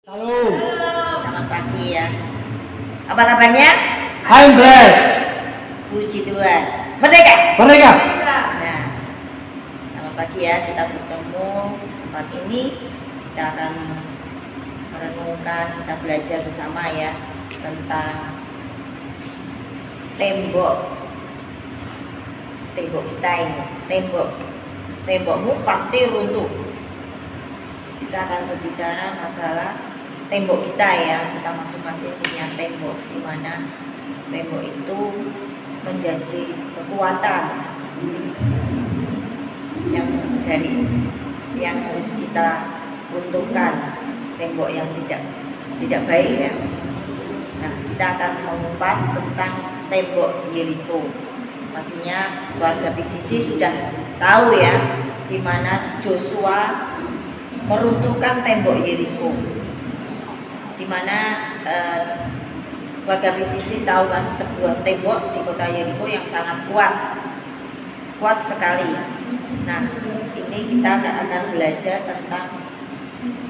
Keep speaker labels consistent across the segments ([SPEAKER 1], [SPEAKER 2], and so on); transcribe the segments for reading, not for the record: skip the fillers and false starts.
[SPEAKER 1] Halo.
[SPEAKER 2] Selamat pagi ya. Apa kabarnya?
[SPEAKER 1] I'm blessed.
[SPEAKER 2] Puji Tuhan. Merdeka.
[SPEAKER 1] Merdeka.
[SPEAKER 2] Nah, selamat pagi ya. Kita bertemu tempat ini. Kita akan merenungkan, kita belajar bersama ya tentang tembok kita ini. Tembokmu pasti runtuh. Kita akan berbicara masalah tembok kita ya. Kita masing-masing punya tembok, di mana tembok itu menjadi kekuatan yang harus kita runtuhkan, tembok yang tidak baik ya. Nah, kita akan mengupas tentang tembok Yeriko. Pastinya keluarga PCC sudah tahu ya, di mana Joshua meruntuhkan tembok Yeriko, di mana warga PCC tahu kan, sebuah tembok di kota Yeriko yang sangat kuat sekali. Nah, ini kita akan belajar tentang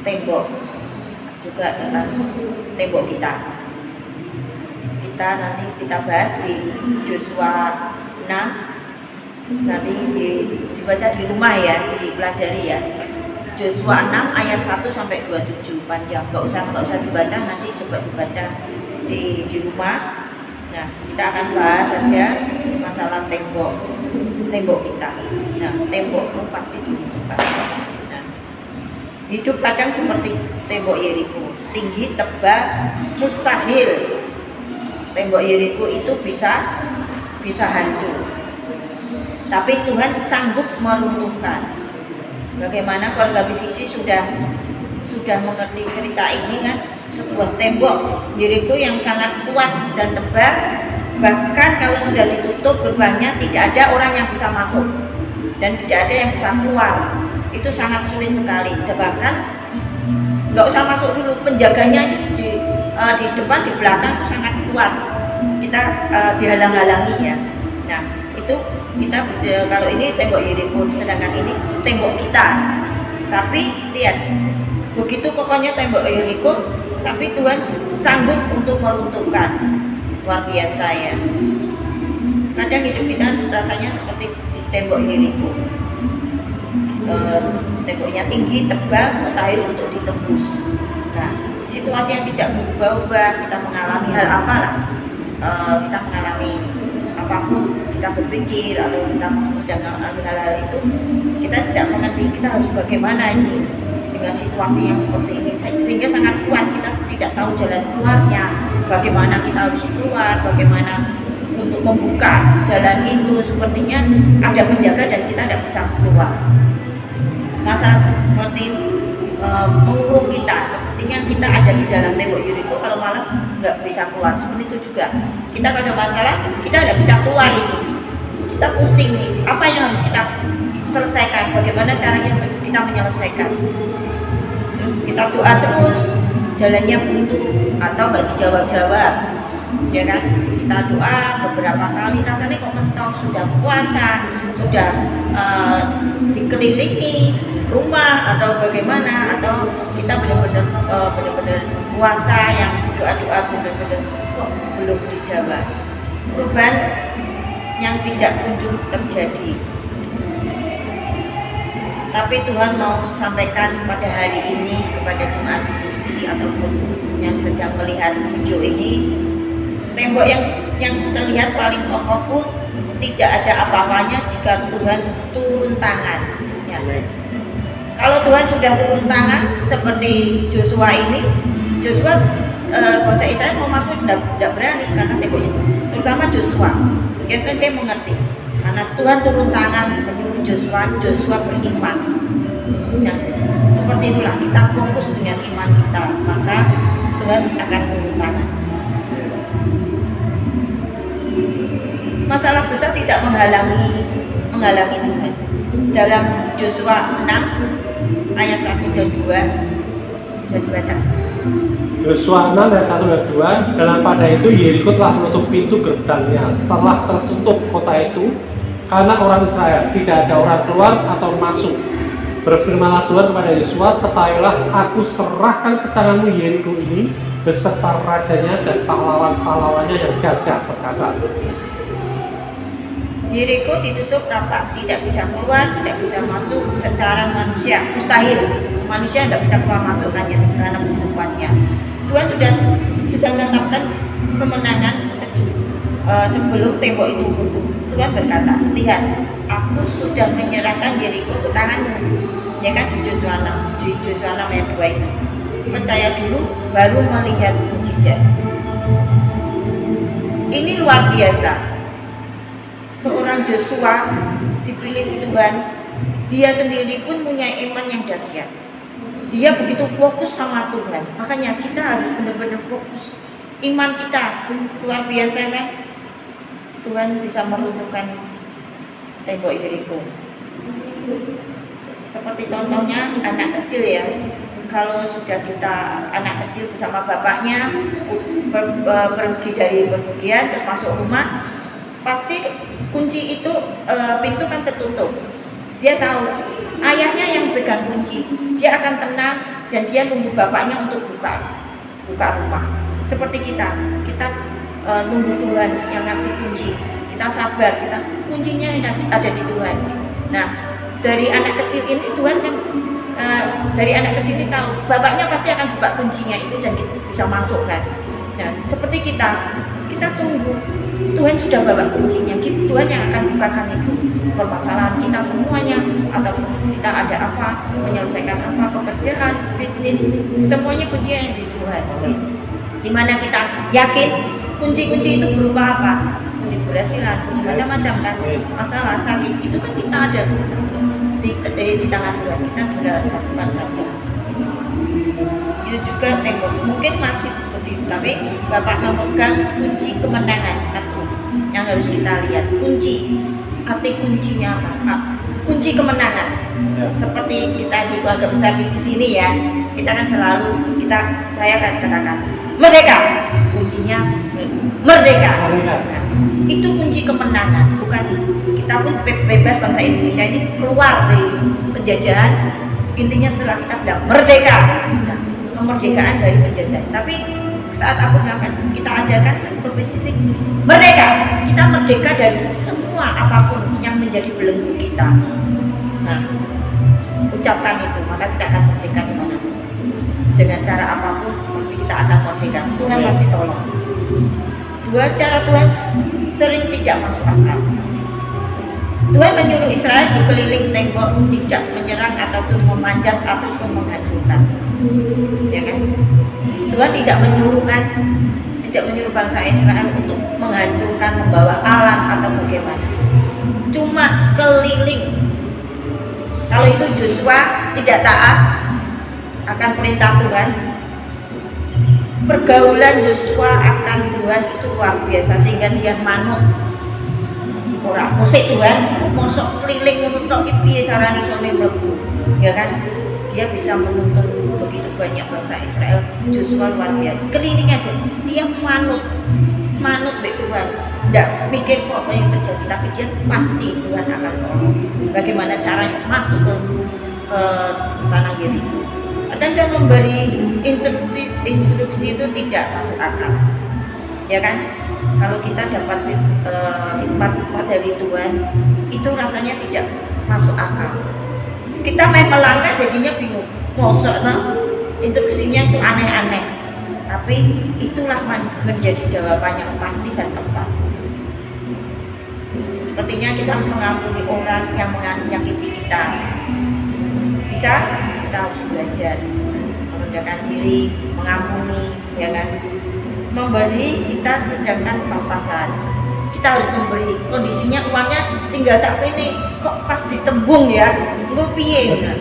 [SPEAKER 2] tembok, juga tentang tembok kita. Nanti kita bahas di Joshua 6, nanti dibaca di rumah ya, dipelajari ya. Joshua 6 ayat 1 sampai 27, panjang, nggak usah dibaca, nanti coba dibaca di rumah. Nah, kita akan bahas saja masalah tembok kita. Nah, tembokmu pasti diruntuhkan. Nah, hidup kadang seperti tembok Yeriko, tinggi, tebal, mustahil tembok Yeriko itu bisa hancur. Tapi Tuhan sanggup meruntuhkan. Bagaimana keluarga PCC sudah mengerti cerita ini kan, sebuah tembok Yeriko yang sangat kuat dan tebal, bahkan kalau sudah ditutup gerbangnya tidak ada orang yang bisa masuk dan tidak ada yang bisa keluar. Itu sangat sulit sekali. Bahkan nggak usah masuk dulu, penjaganya itu di depan di belakang itu sangat kuat. Kita dihalang-halangi ya. Nah, itu kita kalau ini tembok Yeriko, sedangkan ini tembok kita. Tapi lihat, begitu kokohnya tembok Yeriko, tapi Tuhan sanggup untuk meruntuhkan. Luar biasa ya. Kadang hidup kita rasanya seperti di tembok Yeriko. Temboknya tinggi, tebal, mustahil untuk ditembus. Nah, situasi yang tidak berubah-ubah, kita mengalami hal apalah, kita mengalami apapun, kita berpikir atau kita sedang mengalami hal-hal itu, kita tidak mengerti kita harus bagaimana ini dengan situasi yang seperti ini, sehingga sangat kuat, kita tidak tahu jalan keluarnya, bagaimana kita harus keluar, bagaimana untuk membuka jalan itu. Sepertinya ada penjaga dan kita tidak bisa keluar. Masalah seperti mengurung kita, sepertinya kita ada di dalam tembok Yeriko, kalau malam nggak bisa keluar. Seperti itu juga kita kalau ada masalah, kita nggak bisa keluar ini, kita pusing nih, apa yang harus kita selesaikan, bagaimana caranya kita menyelesaikan. Kita doa terus, jalannya buntu atau nggak dijawab-jawab, ya kan? Kita doa beberapa kali, rasanya kok mentok, sudah puasa, sudah dikelilingi rumah atau bagaimana, atau kita benar-benar puasa yang doa-doa benar-benar kok belum dijawab, perubahan yang tidak kunjung terjadi. Tapi Tuhan mau sampaikan pada hari ini kepada jemaat PCC ataupun yang sedang melihat video ini, tembok yang terlihat paling kokoh pun tidak ada apa-apanya jika Tuhan turun tangan ya. Kalau Tuhan sudah turun tangan seperti Joshua ini, Joshua bangsa Israel mau masuk tidak berani karena temboknya, terutama Joshua. Dia mengerti karena Tuhan turun tangan menyuruh Joshua beriman. Nah, seperti itulah kita fokus dengan iman kita, maka Tuhan akan turun tangan. Masalah besar tidak menghalangi Tuhan. Dalam Joshua 6 ayat 1 dan 2 bisa dibaca.
[SPEAKER 1] Joshua 6 ayat 1 dan 2, dalam pada itu Yeriko telah menutup pintu gerbangnya, telah tertutup kota itu karena orang Israel, tidak ada orang keluar atau masuk. Berfirmanlah Tuhan kepada Yosua, ketahuilah aku serahkan ke tanganmu Yeriko ini beserta rajanya dan pahlawan-pahlawannya yang gagah perkasa.
[SPEAKER 2] Yeriko ditutup rapat, tidak bisa keluar, tidak bisa masuk secara manusia, mustahil. Manusia tidak bisa keluar masuk hanya karena penutupannya. Tuhan sudah menetapkan kemenangan sebelum tembok itu runtuh. Tuhan berkata, lihat, aku sudah menyerahkan Yeriko ke tanganmu. Ya kan di Yosua 6, di Yosua 6 ayat 2 itu. Percaya dulu, baru melihat mujizat. Ini luar biasa. Seorang Yosua dipilih Tuhan, dia sendiri pun punya iman yang dahsyat. Dia begitu fokus sama Tuhan. Makanya kita harus benar-benar fokus. Iman kita luar biasa kan? Tuhan bisa meruntuhkan tembok Yeriko. Seperti contohnya anak kecil ya. Kalau sudah kita anak kecil bersama bapaknya pergi dari bepergian terus masuk rumah, pasti kunci itu pintu kan tertutup. Dia tahu ayahnya yang pegang kunci, dia akan tenang dan dia nunggu bapaknya untuk buka rumah. Seperti kita nunggu Tuhan yang ngasih kunci, kita sabar, kuncinya ada di Tuhan. Nah, dari anak kecil ini Tuhan kan dari anak kecil ini tahu bapaknya pasti akan buka kuncinya itu dan kita bisa masuk kan. Nah, seperti kita tunggu Tuhan sudah bawa kuncinya, Tuhan yang akan bukakan itu permasalahan kita semuanya, atau kita ada apa, menyelesaikan apa, pekerjaan, bisnis, semuanya kuncinya di Tuhan. Dimana kita yakin kunci-kunci itu berupa apa? Kunci keberhasilan, kunci macam-macam kan, masalah sakit itu kan kita ada di tangan Tuhan, kita tinggal lakukan saja. Itu juga tembok mungkin masih begitu, tapi Bapak memegang kunci kemenangan satu yang harus kita lihat. Arti kuncinya apa? Kunci kemenangan ya. Seperti kita di keluarga besar bisnis ini ya, kita kan selalu saya akan katakan merdeka, kuncinya merdeka. Nah, itu kunci kemenangan. Bukan kita pun bebas, bangsa Indonesia ini keluar dari penjajahan. Intinya setelah kita bilang merdeka, nah, kemerdekaan dari penjajahan. Tapi saat aku bilang kita ajarkan ke bisnis merdeka, kita merdeka dari semua apapun yang menjadi belenggu kita. Nah, ucapkan itu, maka kita akan merdeka di mana. Dengan cara apapun pasti kita akan merdeka. Tuhan pasti tolong. Dua cara Tuhan sering tidak masuk akal. Tuhan menyuruh Israel berkeliling tembok, tidak menyerang ataupun memanjat ataupun menghancurkan. Ya kan? Tuhan tidak menyuruh bangsa Israel untuk menghancurkan, membawa alat atau bagaimana. Cuma sekeliling. Kalau itu Joshua tidak taat akan perintah Tuhan, pergaulan Joshua akan Tuhan itu luar biasa sehingga dia manut. Orang musik Tuhan, mosok keliling menuntut piye carane iso mlebu. Ya kan? Dia bisa menuntun begitu banyak bangsa Israel. Joshua luar biasa. Keliling aja, dia manut baik Tuhan. Tidak mikir kok apa yang terjadi, tapi dia pasti Tuhan akan tolong. Bagaimana caranya masuk ke tanah Yeriko. Dan dia memberi instruksi itu tidak masuk akal. Ya kan? Kalau kita dapat hikmat dari Tuhan, itu rasanya tidak masuk akal. Kita main melangkah jadinya bingung. Mosok instruksinya itu aneh-aneh. Tapi itulah menjadi jawaban yang pasti dan tepat. Sepertinya kita mengampuni orang yang menyakiti kita. Bisa, kita harus belajar merendahkan diri, mengampuni, ya kan? Memberi kita sedangkan pas-pasan. Kita harus memberi. Kondisinya uangnya tinggal sampai nih, kok pas ditembung ya, nggak piye.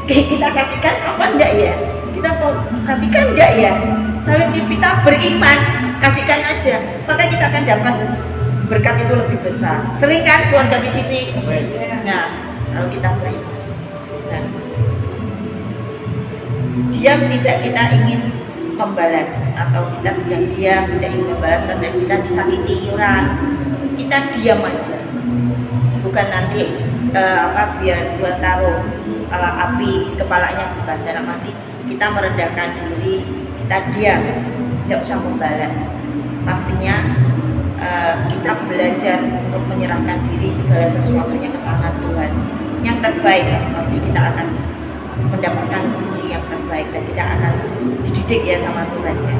[SPEAKER 2] Kita kasihkan apa enggak ya? Kita kasihkan enggak ya? Kalau kita beriman, kasihkan aja, maka kita akan dapat berkat itu lebih besar. Sering kan keluarga di sisi. Nah, kalau kita beriman, nah, diam tidak kita ingin membalas, atau kita sedang diam tidak ingin membalas dan kita disakiti orang, kita diam aja, bukan nanti biar buat taruh api di kepalanya, bukan. Dalam arti kita merendahkan diri, kita diam, tidak usah membalas. Pastinya kita belajar untuk menyerahkan diri segala sesuatunya ke tangan Tuhan. Yang terbaik pasti kita akan mendapatkan kunci yang terbaik dan kita akan dididik ya sama Tuhan ya.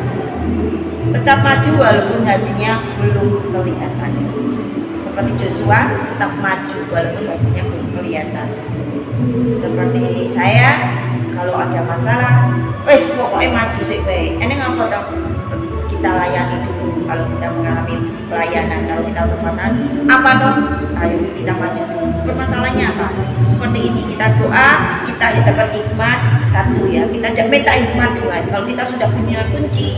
[SPEAKER 2] Tetap maju walaupun hasilnya belum kelihatan. Seperti Joshua tetap maju walaupun hasilnya belum kelihatan. Seperti saya, kalau ada masalah, wes pokoknya maju sih baik. Ini ngapa dong? Kita layani dulu. Kalau kita mengalami pelayanan, kalau kita bermasalah, apa toh? Ayo kita maju dulu. Permasalahannya apa? Seperti ini, kita doa, kita dapat hikmat satu ya. Kita minta hikmat Tuhan. Kalau kita sudah punya kunci,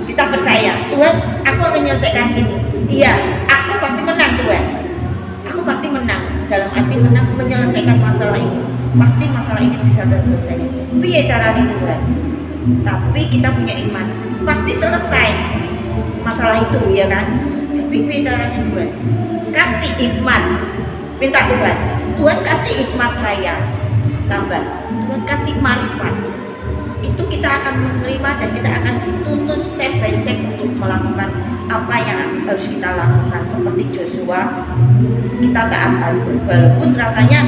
[SPEAKER 2] kita percaya Tuhan, aku akan menyelesaikan ini. Iya, aku pasti menang Tuhan. Aku pasti menang. Dalam arti menang menyelesaikan masalah ini. Pasti masalah ini bisa terselesaikan. Piye caranya Tuhan? Tapi kita punya iman, pasti selesai masalah itu ya kan. Tapi piye caranya Tuhan? Kasih hikmat. Minta Tuhan, Tuhan kasih hikmat saya. Tambah, Tuhan kasih manfaat. Itu kita akan menerima dan kita akan dituntun step by step untuk melakukan apa yang harus kita lakukan. Seperti Joshua, kita taat aja walaupun rasanya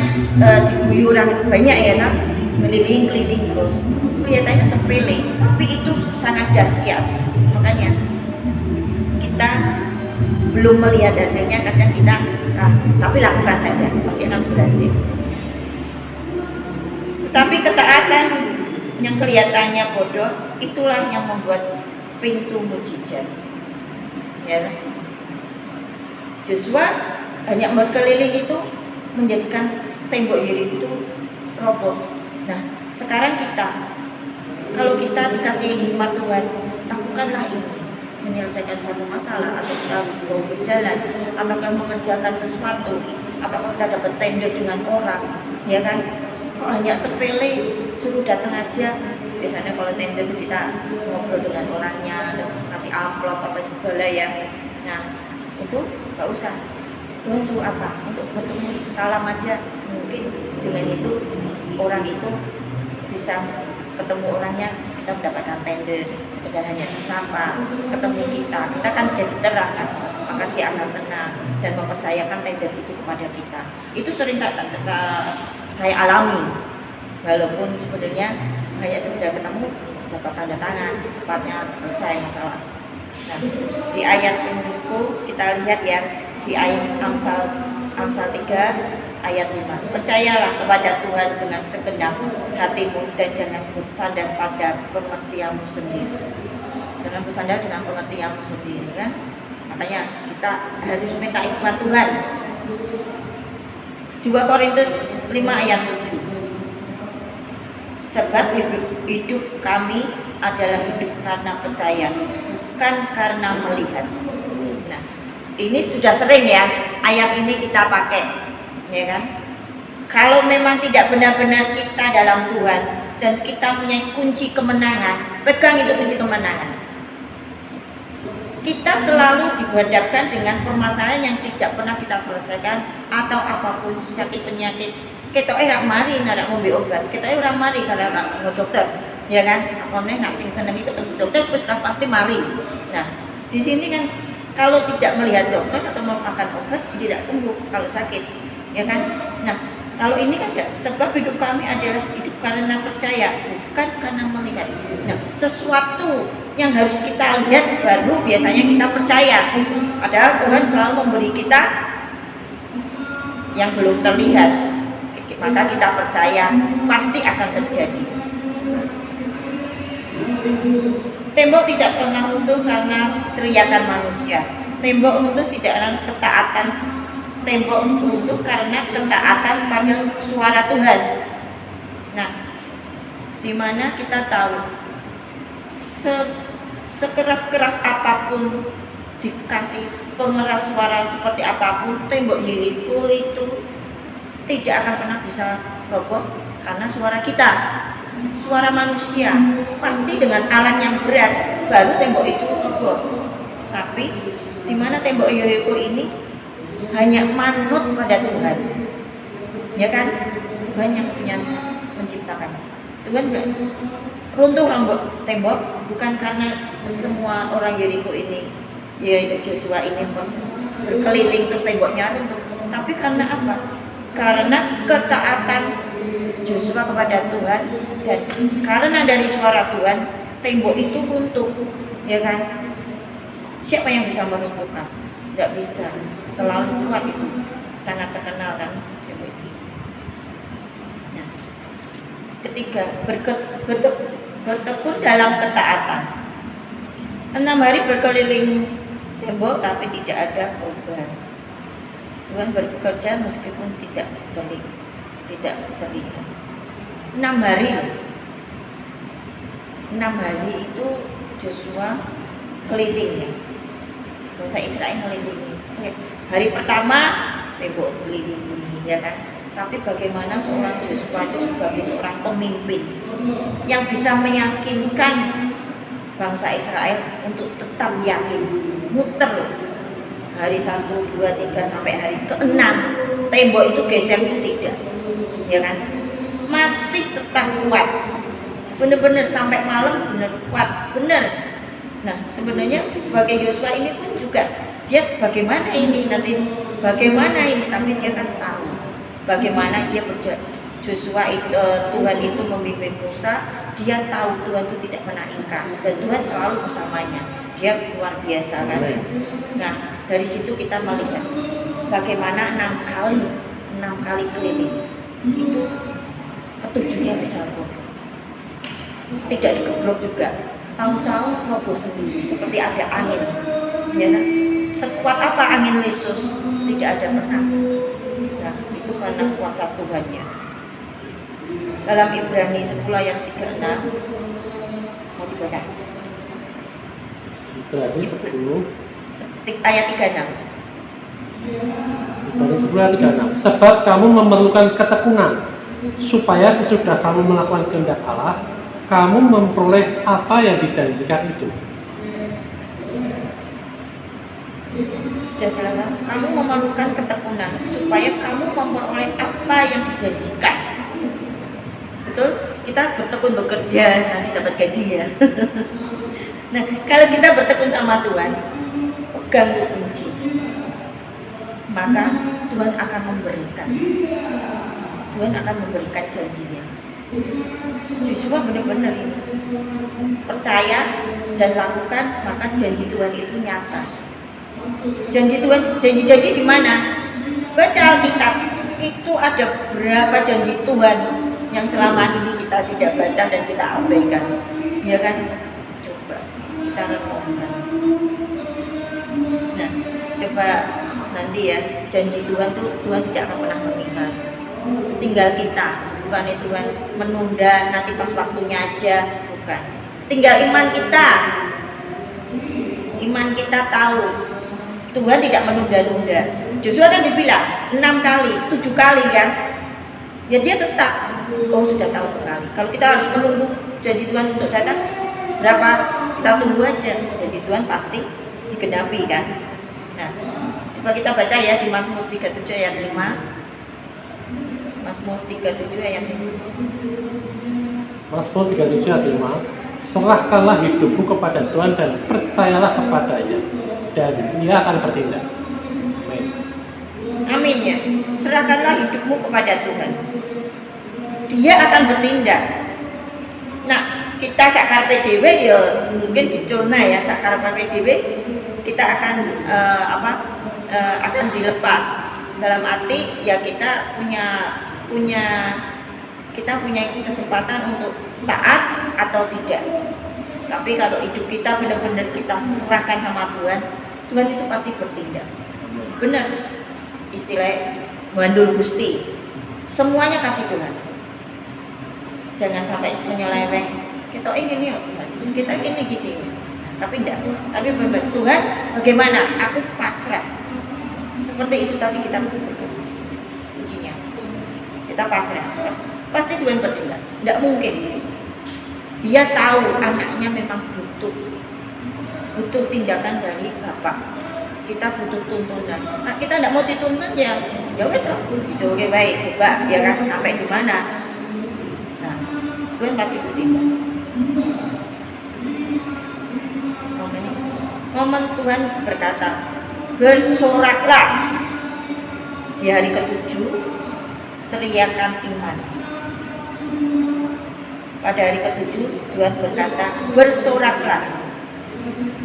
[SPEAKER 2] diguyur banyak ya kan, keliling terus kelihatannya sepele, tapi itu sangat dahsyat. Makanya kita belum melihat hasilnya, kadang kita tapi lakukan saja, pasti akan berhasil. Tetapi ketaatan yang kelihatannya bodoh, itulah yang membuat pintu mujizat. Ya. Joshua hanya berkeliling itu menjadikan tembok Yeriko itu roboh. Nah, sekarang kita, kalau kita dikasih hikmat Tuhan, lakukanlah ini, menyelesaikan suatu masalah, atau kita harus berjalan, atau kita mengerjakan sesuatu, atau kita dapat tender dengan orang, ya kan? Kok hanya sepele, suruh datang aja. Biasanya kalau tender kita ngobrol dengan orangnya, kasih amplop apa segala ya. Nah, itu nggak usah. Tuhan suruh apa? Untuk ketemu, salam aja. Mungkin dengan itu orang itu bisa ketemu orangnya, kita mendapatkan tender. Sekedar hanya disapa, ketemu kita kan jadi terang kan, maka dia akan tenang dan mempercayakan tender itu kepada kita. Itu sering saya alami, walaupun sebenarnya hanya sekedar ketemu, dapat tanda tangan, secepatnya selesai masalah. Nah, di ayat pendukung kita lihat ya, di ayat Amsal 3 ayat 5. Percayalah kepada Tuhan dengan segenap hatimu dan jangan bersandar pada pengertianmu sendiri. Jangan bersandar dengan pengertianmu sendiri kan. Makanya kita harus minta hikmat Tuhan. 2 Korintus 5 ayat 7. Sebab hidup kami adalah hidup karena percaya, bukan karena melihat. Nah, ini sudah sering ya, ayat ini kita pakai, ya kan? Kalau memang tidak benar-benar kita dalam Tuhan dan kita punya kunci kemenangan, pegang itu kunci kemenangan. Kita selalu dihadapkan dengan permasalahan yang tidak pernah kita selesaikan, atau apapun sakit penyakit. Kita rak mari nak ngombe obat, kita orang mari kalau nak ngombe dokter, ya kan? Apa nih nak sing seneng itu dokter pasti mari. Nah, di sini kan kalau tidak melihat dokter atau makan obat tidak sembuh kalau sakit, ya kan? Nah, kalau ini kan enggak, sebab hidup kami adalah hidup karena percaya, bukan karena melihat. Nah, sesuatu yang harus kita lihat baru biasanya kita percaya. Padahal Tuhan selalu memberi kita yang belum terlihat. Maka kita percaya pasti akan terjadi. Tembok tidak pernah runtuh karena teriakan manusia. Tembok runtuh tidak karena ketaatan. Tembok runtuh karena ketaatan pada suara Tuhan. Nah, dimana kita tahu sekeras-keras apapun dikasih pengeras suara seperti apapun, tembok Yeriko itu tidak akan pernah bisa roboh karena suara kita, suara manusia. Pasti dengan alat yang berat baru tembok itu roboh. Tapi di mana tembok Yeriko ini hanya manut pada Tuhan, ya kan? Tuhan yang punya menciptakannya. Tuhan bilang, runtuh tembok bukan karena semua orang Yeriko ini, ya Joshua ini berkeliling terus temboknya runtuh, tapi karena apa? Karena ketaatan Joshua kepada Tuhan, dan karena dari suara Tuhan tembok itu runtuh, ya kan? Siapa yang bisa meruntuhkan? Tidak bisa, terlalu kuat itu, sangat terkenal kan tembok itu. Nah, ketiga, bertekun dalam ketaatan. 6 hari berkeliling tembok tapi tidak ada perubahan. Tuhan bekerja meskipun tidak terlihat. 6 hari loh. 6 hari itu Joshua keliling ya. Bangsa Israel melilingi. Hari pertama tembok dikelilingi, ya kan? Tapi bagaimana seorang Joshua itu sebagai seorang pemimpin yang bisa meyakinkan bangsa Israel untuk tetap yakin, muter hari 1, 2, 3 sampai hari ke-6 tembok itu geser itu tidak, ya kan? Masih tetap kuat, benar-benar sampai malam benar kuat, benar. Nah, sebenarnya sebagai Joshua ini pun juga dia bagaimana ini nanti, bagaimana ini, tapi dia kan tahu bagaimana dia Joshua itu, Tuhan itu membimbing Musa, dia tahu Tuhan itu tidak pernah ingkar dan Tuhan selalu bersamanya, dia luar biasa kan. Nah, dari situ kita melihat bagaimana 6 kali keliling itu ketujuhnya bisa roboh, tidak dikeblok juga, tahu-tahu roboh sendiri seperti ada angin, ya kan? Sekuat apa angin lesus, tidak ada pernah. Nah, itu karena kuasa Tuhannya. Dalam Ibrani 10 ayat 36 mau dibaca.
[SPEAKER 1] Ibrani 10
[SPEAKER 2] ayat 36.
[SPEAKER 1] Ibrani 10 ayat 36. Sebab kamu memerlukan ketekunan, supaya sesudah kamu melakukan kehendak Allah, kamu memperoleh apa yang dijanjikan itu.
[SPEAKER 2] Sudah jelas, kamu memerlukan ketekunan supaya kamu memperoleh apa yang dijanjikan. Betul? Kita bertekun bekerja, nanti dapat gaji ya. Nah, kalau kita bertekun sama Tuhan, pegang kunci, maka Tuhan akan memberikan. Tuhan akan memberikan janjinya. Joshua benar-benar ini percaya dan lakukan, maka janji Tuhan itu nyata. Janji Tuhan, janji-janji di mana? Baca Alkitab, itu ada berapa janji Tuhan yang selama ini kita tidak baca dan kita abaikan, ya kan? Coba kita renungkan. Nah, coba nanti ya, janji Tuhan tuh Tuhan tidak akan pernah mengingkari. Tinggal kita, bukan Tuhan menunda nanti pas waktunya aja, bukan. Tinggal iman kita. Iman kita tahu Tuhan tidak menunda-nunda. Joshua kan dibilang 6 kali, 7 kali kan. Ya dia tetap, oh sudah tahu sekali. Kalau kita harus menunggu janji Tuhan untuk datang, berapa? Kita tunggu aja, janji Tuhan pasti digenapi kan. Nah, coba kita baca ya di Mazmur 37 ayat 5. Mazmur 37 ayat 5.
[SPEAKER 1] Mazmur 37 ayat 5. Serahkanlah hidupmu kepada Tuhan dan percayalah kepadanya, dan Ia akan bertindak.
[SPEAKER 2] Amin ya. Serahkanlah hidupmu kepada Tuhan, Dia akan bertindak. Nah, kita sakar PDW ya mungkin diculna ya, sakar PDW kita akan akan dilepas. Dalam arti ya kita punya kesempatan untuk taat atau tidak. Tapi kalau hidup kita benar-benar kita serahkan sama Tuhan, Tuhan itu pasti bertindak. Benar. Istilah bandul Gusti. Semuanya kasih Tuhan. Jangan sampai menyeleweng. Kita ingin ya Tuhan, kita ingin di sini. Tapi enggak. Tapi benar Tuhan, bagaimana? Aku pasrah. Seperti itu tadi kita berpikir kuncinya. Kita pasrah. Pasti Tuhan bertindak. Enggak mungkin. Dia tahu anaknya memang butuh tindakan dari Bapak. Kita butuh tuntunan. Nah, kita tidak mau dituntun ya wes toh. Dicoba baik, coba ya kan sampai di mana. Tuhan pasti bertindak. Momen Tuhan berkata, bersoraklah. Di hari ketujuh, teriakan iman. Pada hari ketujuh, Tuhan berkata, bersoraklah.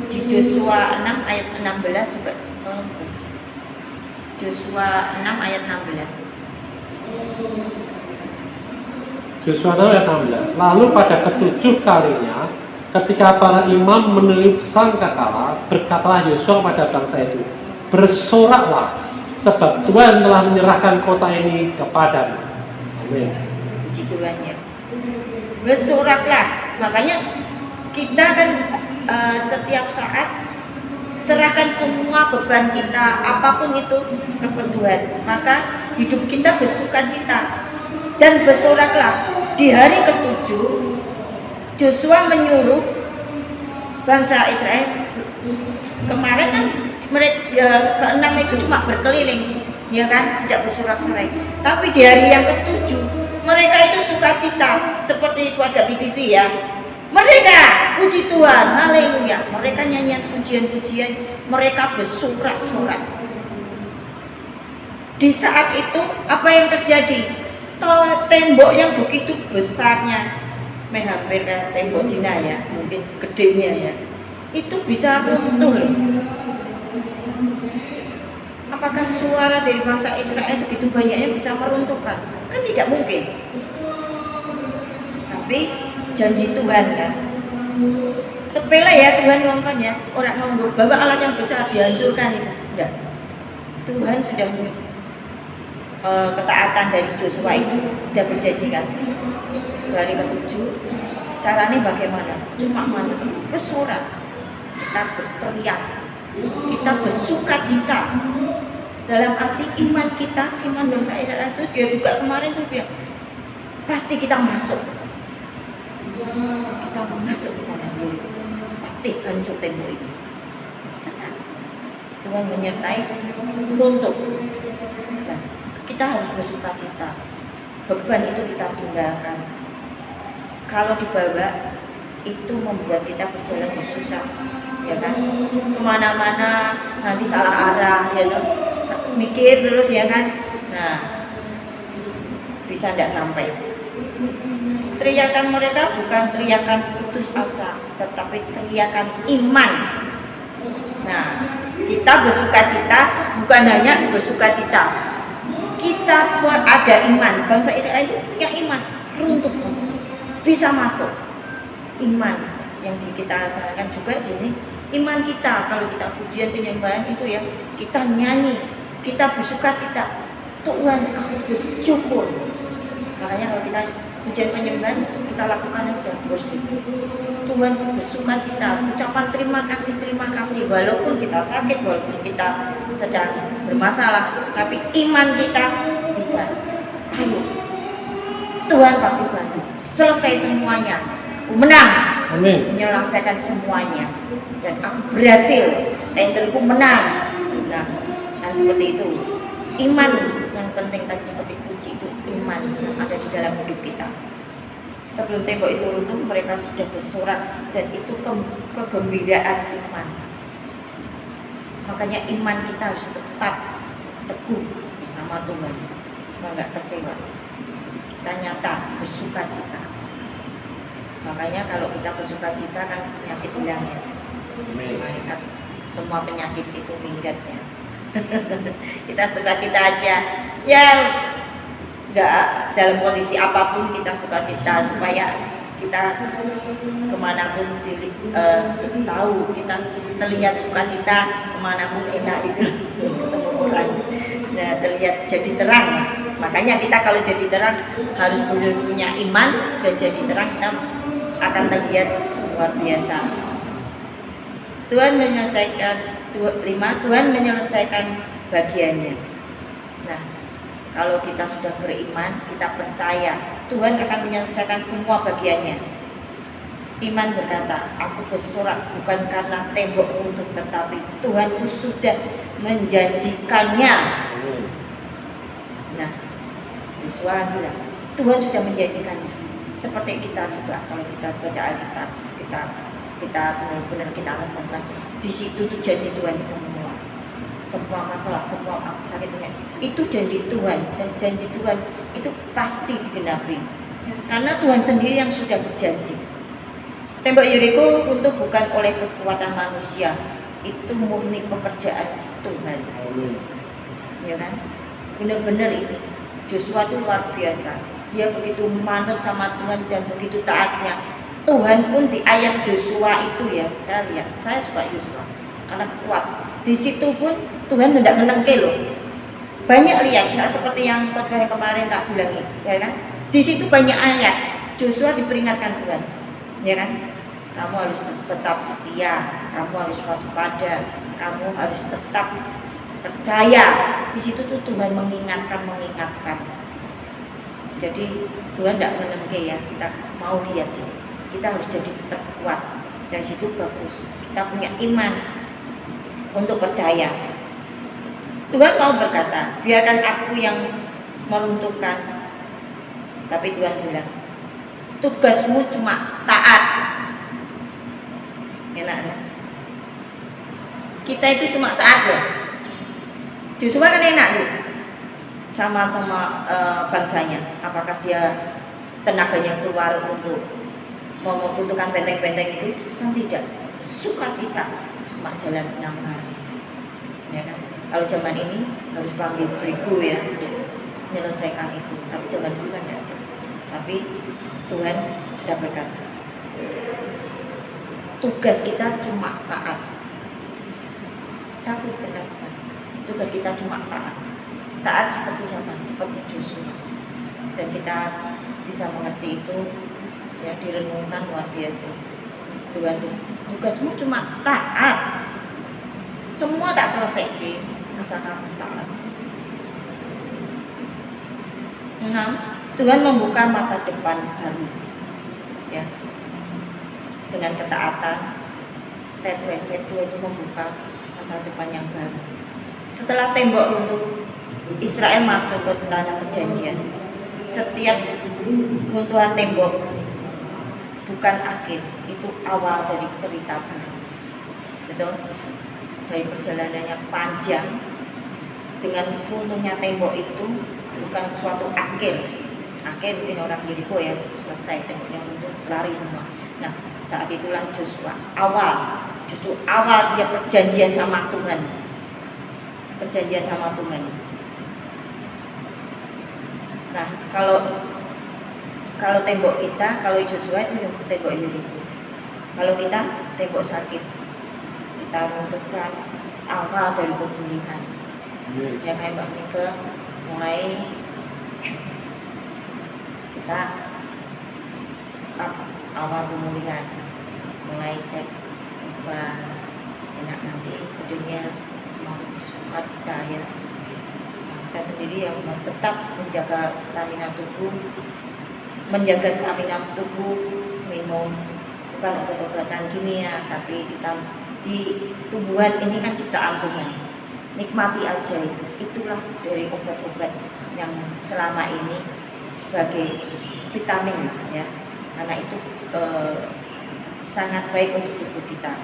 [SPEAKER 2] Di Joshua 6 ayat 16 coba. Joshua 6 ayat 16.
[SPEAKER 1] Joshua 6 ayat 16. Lalu pada ketujuh kalinya, ketika para imam meniup sangkakala, berkatalah Yosua pada bangsa itu, bersoraklah, sebab Tuhan telah menyerahkan kota ini kepadamu. Amin.
[SPEAKER 2] Puji Tuhan ya. Bersoraklah. Makanya kita kan setiap saat serahkan semua beban kita, apapun itu, kepada Tuhan. Maka hidup kita bersukacita dan bersoraklah. Di hari ketujuh, Joshua menyuruh bangsa Israel. Kemarin kan mereka keenam itu cuma berkeliling, ya kan, tidak bersorak-sorai. Tapi di hari yang ketujuh, mereka itu sukacita seperti keluarga PCC ya. Mereka puji Tuhan, haleluya. Mereka nyanyian pujian-pujian, mereka bersorak-sorai. Di saat itu apa yang terjadi? Tembok yang begitu besarnya, hampir kayak tembok Cina ya, mungkin gedenya ya, itu bisa runtuh. Apakah suara dari bangsa Israel segitu banyaknya bisa meruntuhkan? Kan tidak mungkin. Tapi janji Tuhan kan, sepele ya Tuhan ngomong ya, orang ngomong bahwa Allah yang besar dihancurkan itu enggak. Tuhan sudah ketaatan dari Joshua itu sudah berjanjikan hari ketujuh. Caranya bagaimana? Cuma bersorak, kita berteriak, kita bersukacita. Dalam arti iman kita, iman bangsa Israel itu dia juga kemarin tuh dia pasti kita masuk. Kita masuk ke tanah dulu, pasti hancur tembok itu. Tuhan menyertai runtuh. Nah, kita harus bersukacita. Beban itu kita tinggalkan. Kalau dibawa itu membuat kita berjalan susah, ya kan? Kemana-mana nanti salah arah, ya kan? Mikir terus ya kan? Nah, bisa tidak sampai. Teriakan mereka bukan teriakan putus asa, tetapi teriakan iman. Nah, kita bersukacita bukan hanya bersukacita. Kita pun ada iman. Bangsa Israel itu punya iman, runtuh, bisa masuk. Iman yang kita sarankan juga jadi iman kita. Kalau kita pujian penyembahan itu ya, kita nyanyi, kita bersukacita. Tuhan, aku bersyukur. Makanya kalau kita pujian penyembahan, kita lakukan aja bersyukur. Tuhan bersukacita, ucapan terima kasih walaupun kita sakit, walaupun kita sedang bermasalah, tapi iman kita bicara, ayo Tuhan pasti bantu, selesai semuanya, aku menang. Amin. Menyelesaikan semuanya dan aku berhasil, tenderku menang. Nah, dan seperti itu iman yang penting tadi, seperti kunci itu iman yang ada di dalam hidup kita. Sebelum tembok itu runtuh, mereka sudah bersorak, dan itu kegembiraan iman. Makanya iman kita harus tetap teguh bersama Tuhan, supaya nggak kecewa. Kita nyata bersukacita. Makanya kalau kita bersukacita kan penyakit hilang ya. Malaikat semua penyakit itu minggat ya. Kita sukacita aja. Ya, enggak, dalam kondisi apapun kita sukacita supaya kita kemanapun tahu kita terlihat sukacita, kemanapun enak itu ketemu orang. Nah, terlihat jadi terang. Makanya kita kalau jadi terang harus punya iman, dan jadi terang kita akan terlihat luar biasa. Tuhan menyelesaikan bagiannya. Nah, kalau kita sudah beriman, kita percaya Tuhan akan menyelesaikan semua bagiannya. Iman berkata, aku bersorak bukan karena tembok runtuh, tetapi Tuhanku sudah menjanjikannya. Nah, Joshua bilang, Tuhan sudah menjanjikannya. seperti kita juga kalau kita baca Alkitab, kita benar-benar kita renungkan di situ tuh janji Tuhan semua masalah, semua sakit penyakit itu janji Tuhan, dan janji Tuhan itu pasti digenapi karena Tuhan sendiri yang sudah berjanji. Tembok Yeriko runtuh bukan oleh kekuatan manusia, itu murni pekerjaan Tuhan. Ya kan? Benar-benar ini Joshua itu luar biasa. Dia begitu manut sama Tuhan dan begitu taatnya. Tuhan pun di ayat Joshua itu ya, saya lihat, saya suka Joshua karena kuat. Di situ pun Tuhan tidak menengke loh. Banyak lihat ya, seperti yang khotbah kemarin tak bilang ya kan? Di situ banyak ayat Joshua diperingatkan Tuhan, ya kan? Kamu harus tetap setia, kamu harus waspada, kamu harus tetap percaya. Di situ tuh Tuhan mengingatkan. Jadi Tuhan tidak menengke ya, kita mau lihat ini. Kita harus jadi tetap kuat. Dari situ bagus. Kita punya iman untuk percaya. Tuhan mau berkata, biarkan aku yang meruntuhkan. Tapi Tuhan bilang, tugasmu cuma taat. Enak ya? Kita itu cuma taat loh. Joshua kan enak loh, sama-sama bangsanya. Apakah dia tenaganya keluar untuk membutuhkan benteng-benteng itu? Kan tidak. Sukacita cuma jalan 6 hari. Ya kan? Kalau zaman ini harus panggil beriku ya untuk menyelesaikan itu. Tapi zaman dulu kan tidak. Tapi Tuhan sudah berkata, tugas kita cuma taat. Satu kata, tugas kita cuma taat. Taat seperti siapa? Seperti Joshua. Dan kita bisa mengerti itu ya, direnungkan luar biasa. Tuhan, tugasmu cuma taat. Semua tak selesai masa kamu taat. 6. Tuhan membuka masa depan baru ya, dengan ketaatan. Step by step Tuhan itu membuka masa depan yang baru. Setelah tembok runtuh, Israel masuk ke tanah perjanjian. Setiap runtuhan tembok bukan akhir, itu awal dari cerita baru. Betul? Dari perjalanannya panjang, dengan runtuhnya tembok itu bukan suatu akhir. Akhir mungkin orang Yeriko ya, selesai temboknya runtuh, lari semua. Nah, saat itulah Joshua justru awal dia perjanjian sama Tuhan. Perjanjian sama Tuhan. Nah, kalau tembok kita, kalau Joshua itu tembok Yeriko. Kalau kita tembok sakit, kita membutuhkan awal dari pemulihan. Ya kayak Mbak Mika, mulai kita awal pemulihan, mulai enak nanti dunia semakin sukacita ya. Saya sendiri yang tetap menjaga stamina tubuh, minum bukan obat-obatan kimia, tapi kita di tumbuhan ini kan ciptaan Tuhan. Nikmati aja itu. Itulah dari obat-obat yang selama ini sebagai vitamin ya. Karena itu sangat baik untuk tubuh kita.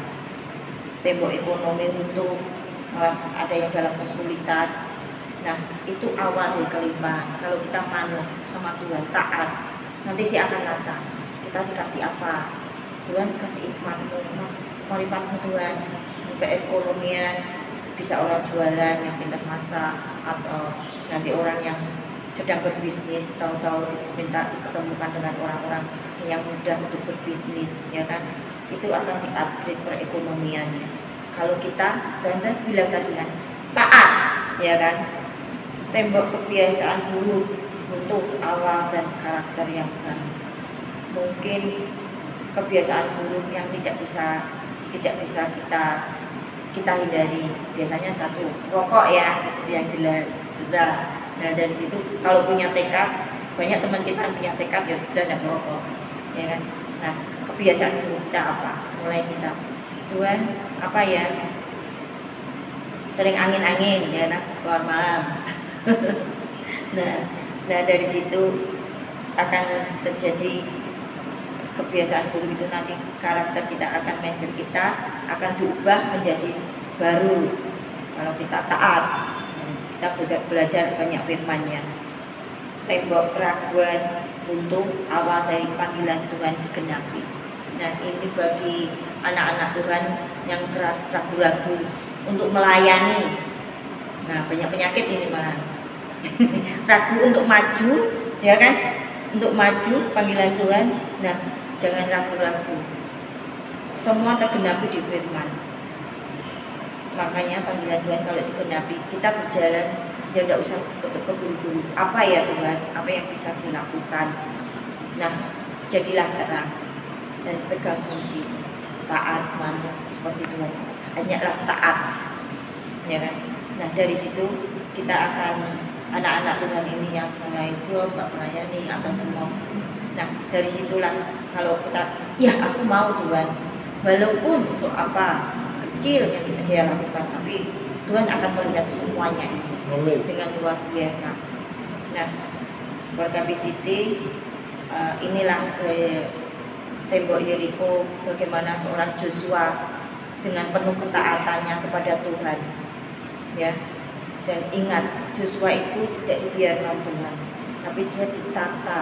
[SPEAKER 2] Tembok ekonomi runtuh, ada yang dalam kesulitan. Nah, itu awal dari kelimpahan. Kalau kita manut sama Tuhan, taat, nanti dia akan datang. Kita dikasih apa? Tuhan kasih hikmatmu, marifatmu Tuhan, keekonomian, bisa orang jualan yang pintar masak, atau nanti orang yang sedang berbisnis, tahu-tahu minta dipertemukan dengan orang-orang yang mudah untuk berbisnis, ya kan? Itu akan di-upgrade perekonomiannya. Kalau kita, dan bilang tadi kan, taat, ya kan? Tembok kebiasaan buruk untuk awal dan karakter yang baru. Mungkin kebiasaan buruk yang tidak bisa kita hindari. Biasanya satu, rokok ya, yang jelas susah. Nah dari situ kalau punya tekad, banyak teman kita punya tekad ya udah tidak merokok, ya kan. Nah kebiasaan buruk kita apa? Mulai kita, Tuhan apa ya? Sering angin-angin ya, nah keluar malam. nah dari situ akan terjadi kebiasaan buruk itu nanti karakter kita akan, mindset kita akan diubah menjadi baru kalau kita taat. Kita belajar banyak firman-Nya. Tembok keraguan runtuh, awal dari panggilan Tuhan digenapi. Nah, ini bagi anak-anak Tuhan yang ragu-ragu untuk melayani. Nah, banyak penyakit ini malah. Ragu untuk maju, ya kan? Untuk maju panggilan Tuhan. Nah, jangan ragu-ragu. Semua tergenapi di firman. Makanya panggilan Tuhan kalau digenapi, kita berjalan ya tidak usah keburu-buru. Apa ya Tuhan? Apa yang bisa dilakukan? Nah, jadilah terang dan pegang kunci taat, manut seperti Tuhan. Hanyalah taat, ya kan? Nah, dari situ kita akan, anak-anak Tuhan ini yang mulai drop, tak melayani atau belum. Nah, dari situlah kalau kita, ya aku mau Tuhan, walaupun untuk apa kecil yang dia lakukan, tapi Tuhan akan melihat semuanya ini dengan luar biasa. Nah, keluarga BCC, inilah tembok Yeriko, bagaimana seorang Joshua dengan penuh ketaatannya kepada Tuhan, ya. Dan ingat, Joshua itu tidak dibiarkan Tuhan, tapi dia ditata,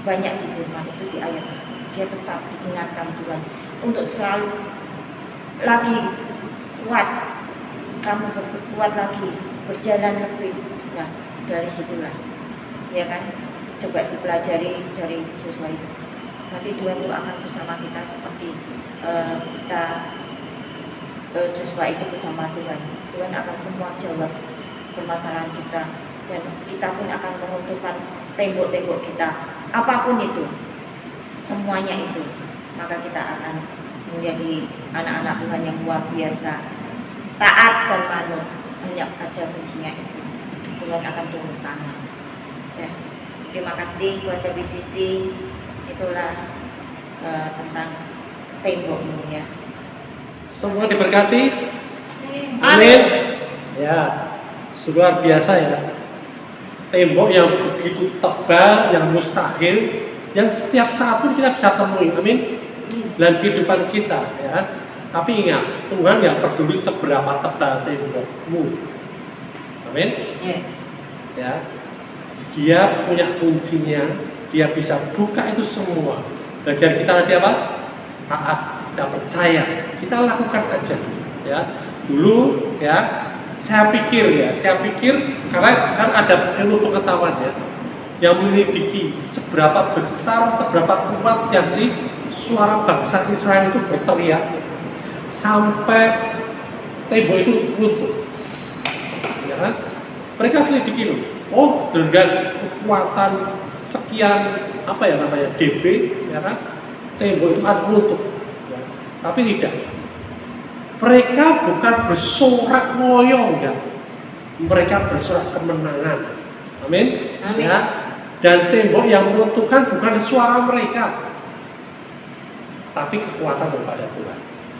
[SPEAKER 2] banyak di firman itu, di ayat itu dia tetap diingatkan Tuhan untuk selalu lagi kuat, kamu berkuat lagi, berjalan lebih. Nah, dari situlah, ya kan, coba dipelajari dari Joshua itu. Nanti Tuhan itu akan bersama kita seperti kita Joshua itu bersama Tuhan. Tuhan akan semua jawab permasalahan kita, dan kita pun akan menentukan tembok-tembok kita, apapun itu, semuanya itu, maka kita akan menjadi anak-anak Tuhan yang luar biasa, taat dan manut. Hanya aja kuncinya itu, Tuhan akan turun tangan. Ya. Terima kasih keluarga BCC, itulah tentang tembokmu, ya.
[SPEAKER 1] Semua diberkati. Amin. Ya, luar biasa ya. Tembok yang begitu tebal, yang mustahil, yang setiap saat pun kita bisa temui. Amin. Dan kehidupan kita, ya. Tapi ingat, Tuhan yang peduli seberapa tebal tembokmu. Amin. Ya. Dia punya kuncinya, dia bisa buka itu semua. Bagian kita nanti apa? Taat, kita percaya, kita lakukan aja. Ya. Dulu ya, saya pikir karena kan ada ilmu pengetahuan ya, yang menyelidiki seberapa besar, seberapa kuat ya sih suara bangsa Israel itu berteriak sampai tembok itu runtuh. Ya kan? Mereka selidiki loh. Oh, dengan kekuatan sekian apa ya namanya dB, ya kan? Tembok itu akan runtuh. Ya. Tapi tidak. Mereka bukan bersorak ngoyo, enggak. Mereka bersorak kemenangan. Amin.
[SPEAKER 2] Amin.
[SPEAKER 1] Ya. Dan tembok yang meruntuhkan bukan suara mereka, tapi kekuatan daripada Tuhan.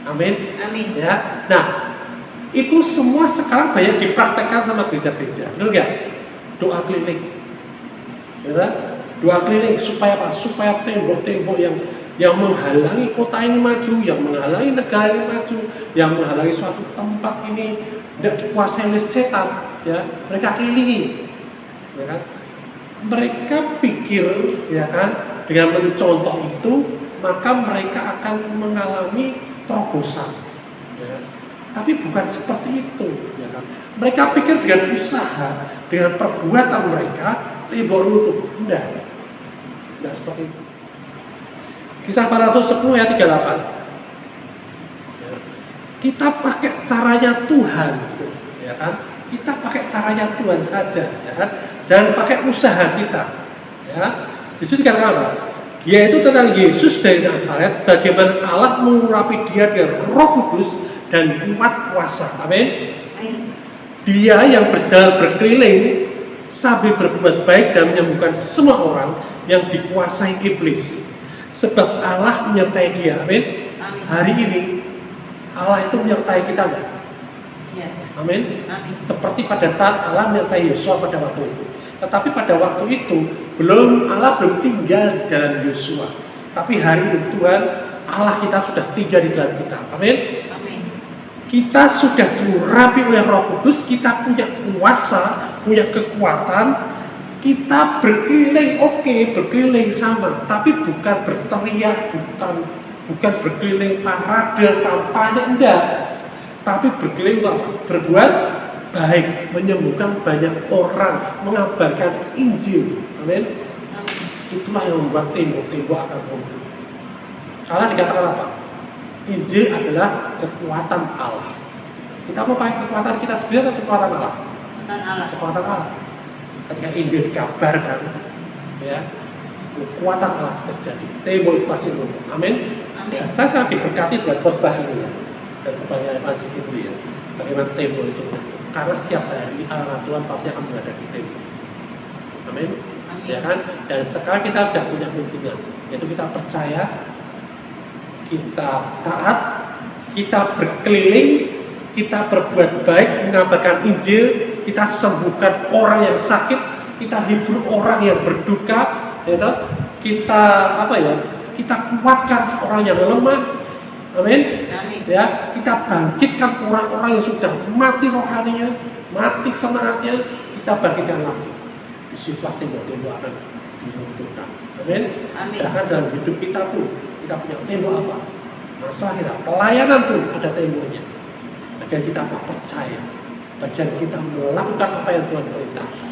[SPEAKER 1] Amin.
[SPEAKER 2] Amin.
[SPEAKER 1] Ya. Nah, itu semua sekarang banyak dipraktekkan sama gereja-gereja. Benar enggak? Doa keliling. Ya. Doa keliling supaya apa? Supaya tembok-tembok yang menghalangi kota ini maju, yang menghalangi negara ini maju, yang menghalangi suatu tempat ini tidak dikuasai oleh setan, ya, mereka kelilingi, ya kan? Mereka pikir, ya kan, dengan mencontoh itu maka mereka akan mengalami terobosan, ya. Tapi bukan seperti itu, ya kan? Mereka pikir dengan usaha, dengan perbuatan mereka tembok runtuh, tidak seperti itu. Kisah Para Rasul 10 ayat 38. Kita pakai caranya Tuhan, ya kan? Kita pakai caranya Tuhan saja, ya kan? Jangan pakai usaha kita, ya. Di situ dikatakan apa? Yaitu tentang Yesus dari Nazaret, bagaimana Allah mengurapi dia dengan Roh Kudus dan kuat kuasa. Amin. Dia yang berjalan berkeliling sambil berbuat baik dan menyembuhkan semua orang yang dikuasai iblis. Sebab Allah menyertai dia. Amin. Hari ini Allah itu menyertai kita, enggak?
[SPEAKER 2] Ya.
[SPEAKER 1] Amin. Seperti pada saat Allah menyertai Yosua pada waktu itu. Tetapi pada waktu itu Allah belum tinggal dalam Yosua. Tapi hari ini Tuhan Allah kita sudah tinggal di dalam kita. Amin.
[SPEAKER 2] Amin.
[SPEAKER 1] Kita sudah diurapi oleh Roh Kudus, kita punya kuasa, punya kekuatan. Kita berkeliling, berkeliling sama, tapi bukan berteriak, bukan berkeliling parade kampanye, enggak. Tapi berkeliling berbuat baik, menyembuhkan banyak orang, mengabarkan Injil. Amin. Itulah yang membuat tembok-tembok akan runtuh. Karena dikatakan apa? Injil adalah kekuatan Allah. Kita mau pakai kekuatan kita sendiri atau kekuatan Allah? Kekuatan Allah. Ketika Injil dikabarkan, ya, kekuatan Allah terjadi. Tembok itu pasti runtuh. Amin. Ya, saya sangat diberkati dengan khotbah ini ya, dan khotbahnya Evangelis itu ya. Bagaimana tembok itu runtuh? Karena setiap hari Allah Tuhan pasti akan menghadapi tembok. Amin. Ya kan? Dan sekarang kita sudah punya kuncinya, yaitu kita percaya, kita taat, kita berkeliling, kita berbuat baik, mengabarkan Injil, kita sembuhkan orang yang sakit, kita hibur orang yang berduka, ya, kita kita kuatkan orang yang lemah, amin. Ya, kita bangkitkan orang-orang yang sudah mati rohaninya, mati semangatnya, kita bangkitkan lagi. Disitulah tembok-tembok akan diruntuhkan, amin. Bahkan dalam hidup kita pun kita punya tembok apa? Masalah kita, pelayanan pun ada temboknya. Bagian kita apa? Percaya. Bagian kita melakukan apa yang Tuhan perintahkan.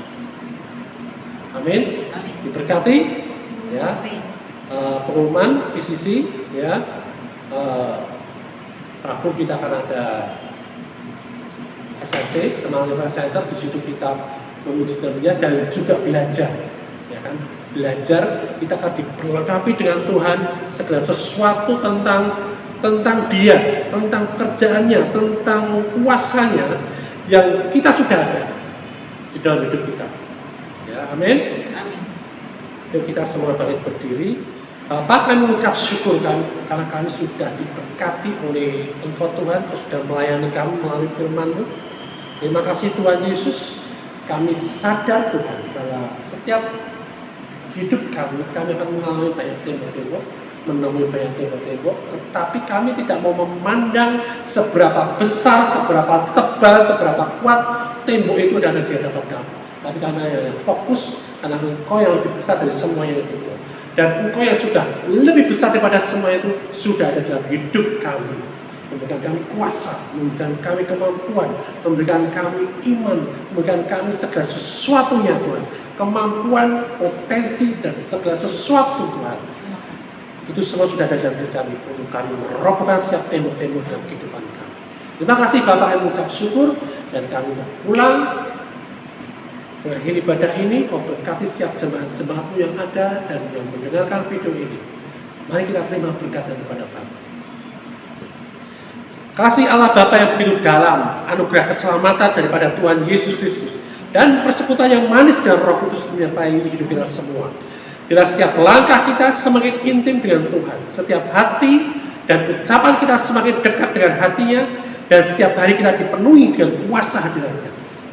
[SPEAKER 1] Amin. Diberkati. Ya. Pengumuman PCC. Ya. Rabu kita akan ada SRC, Semangat Life Center. Di situ kita memuji dan juga belajar. Ya kan? Belajar, kita akan diperlengkapi dengan Tuhan segala sesuatu tentang Dia, tentang pekerjaannya, tentang kuasanya yang kita sudah ada di dalam hidup kita. Ya, amin. Yuk kita semua balik berdiri. Bapak, kami mengucap syukur karena kami sudah diberkati oleh Engkau Tuhan, Kau sudah melayani kami melalui firman-Mu. Terima kasih Tuhan Yesus. Kami sadar Tuhan bahwa setiap hidup kami akan mengalami banyak tembok-tembok, menemui banyak tembok-tembok, tetapi kami tidak mau memandang seberapa besar, seberapa tebal, seberapa kuat tembok itu ada di hadapan kami. Tapi karena yang fokus, karena Engkau yang lebih besar dari semua yang itu, dan Engkau yang sudah lebih besar daripada semua itu sudah ada dalam hidup kami, memberikan kami kuasa, memberikan kami kemampuan, memberikan kami iman, memberikan kami segala sesuatunya Tuhan, kemampuan, potensi dan segala sesuatu Tuhan. Itu semua sudah ada dalam diri kami untuk kami merobohkan setiap tembok-tembok dalam kehidupan kami. Terima kasih Bapak yang mengucap syukur, dan kami pulang mengakhiri ibadah ini. Kau berkati setiap jemaat-jemaat-Mu yang ada dan yang mendengarkan video ini. Mari kita terima berkat daripada Bapak. Kasih Allah Bapa yang begitu dalam, anugerah keselamatan daripada Tuhan Yesus Kristus, dan persekutuan yang manis dan Roh Kudus menyertai hidup kita semua. Bila setiap langkah kita semakin intim dengan Tuhan, setiap hati dan ucapan kita semakin dekat dengan hatinya, dan setiap hari kita dipenuhi dengan kuasa hadiratnya.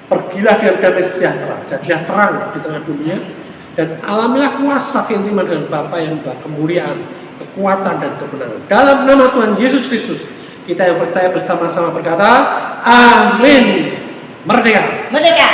[SPEAKER 1] Pergilah dengan damai sejahtera, jadilah terang di tengah dunia, dan alamilah kuasa keintiman dengan Bapa yang membawa kemuliaan, kekuatan dan kemenangan. Dalam nama Tuhan Yesus Kristus, kita yang percaya bersama-sama berkata, Amin. Merdeka.
[SPEAKER 2] Merdeka.